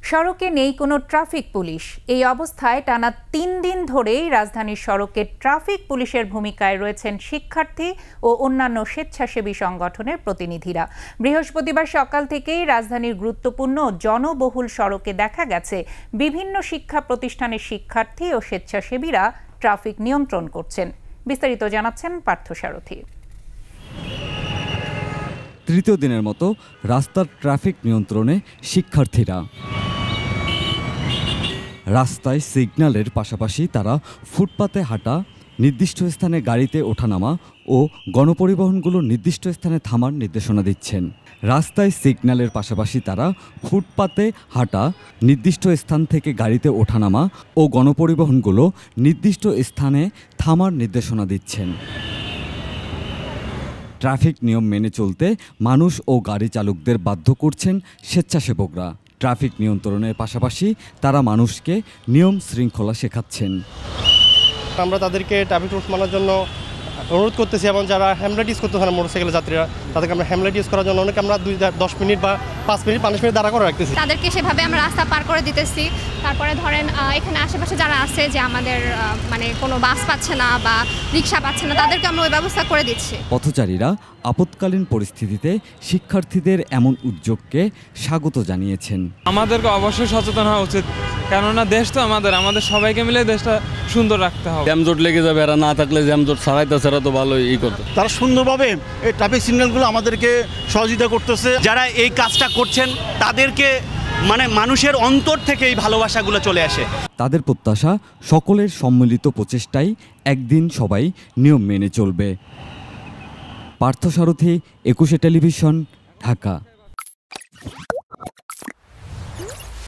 সড়কে নেই কোনো ট্রাফিক পুলিশ। এই অবস্থায় টানা ৩ দিন ধরেই রাজধানীর সড়কে ট্রাফিক পুলিশের ভূমিকায় রয়েছেন শিক্ষার্থী ও অন্যান্য স্বেচ্ছাসেবী সংগঠনের প্রতিনিধিরা। বৃহস্পতিবার সকাল থেকেই রাজধানীর গুরুত্বপূর্ণ জনবহুল সড়কে দেখা গেছে বিভিন্ন শিক্ষা প্রতিষ্ঠানের শিক্ষার্থী ও স্বেচ্ছাসেবীরা ট্রাফিক নিয়ন্ত্রণ করছেন। বিস্তারিত জানাচ্ছেন পার্থসারথী। তৃতীয় দিনের মতো রাস্তার ট্রাফিক নিয়ন্ত্রণে শিক্ষার্থীরা। রাস্তায় সিগন্যালের পাশাপাশি তারা ফুটপাতে হাঁটা, নির্দিষ্ট স্থানে গাড়িতে ওঠানামা ও গণপরিবহনগুলো নির্দিষ্ট স্থানে থামার নির্দেশনা দিচ্ছেন। রাস্তায় সিগন্যালের পাশাপাশি তারা ফুটপাতে হাঁটা, নির্দিষ্ট স্থান থেকে গাড়িতে ওঠানামা ও গণপরিবহনগুলো নির্দিষ্ট স্থানে থামার নির্দেশনা দিচ্ছেন। ট্রাফিক নিয়ম মেনে চলতে মানুষ ও গাড়ি চালকদের বাধ্য করছেন স্বেচ্ছাসেবকরা। ট্রাফিক নিয়ন্ত্রণের পাশাপাশি তারা মানুষকে নিয়ম শৃঙ্খলা শেখাচ্ছেন। আমরা তাদেরকে ট্রাফিক রুলস মানার জন্য অনুরোধ করতেছি এবং যারা হ্যামলেট ইউজ করতেছে না মোটরসাইকেলের যাত্রীরা, তাদেরকে আমরা হ্যামলেট ইউজ করার জন্য অনেকে আমরা 10 মিনিট বা 5 মিনিট 5 মিনিট দাঁড়া করে রাখতেছি। তাদেরকে সেভাবে আমরা রাস্তা পার করে দিতেছি। তারপরে ধরেন এখানে আশেপাশে যারা আছে যে আমাদের মানে কোনো বাস পাচ্ছে না বা রিক্সা পাচ্ছে না, তাদেরকে আমরা ওই ব্যবস্থা করে দিচ্ছি। পথচারীরা আপৎকালীন পরিস্থিতিতে শিক্ষার্থীদের এমন উদ্যোগকে স্বাগত জানিয়েছেন। আমাদেরকে অবশ্যই সচেতন হওয়া উচিত, কেননা দেশ তো আমাদের সবাইকে মিলে দেশটা সুন্দর রাখতে হবে। জ্যামজট লেগে যাবে, এরা না থাকলে জ্যামজট ছাড়াইতে ছাড়া তো ভালোই করতে। তারা সুন্দরভাবে এই ট্রাফিক সিগন্যালগুলো আমাদেরকে সহযোগিতা করতেছে। যারা এই কাজটা করছেন তাদেরকে মানে মানুষের অন্তর থেকে এই ভালোবাসাগুলো চলে আসে। তাদের প্রত্যাশা সকলের সম্মিলিত প্রচেষ্টায় একদিন সবাই নিয়ম মেনে চলবে। পার্থসারথী, 21 টেলিভিশন, ঢাকা।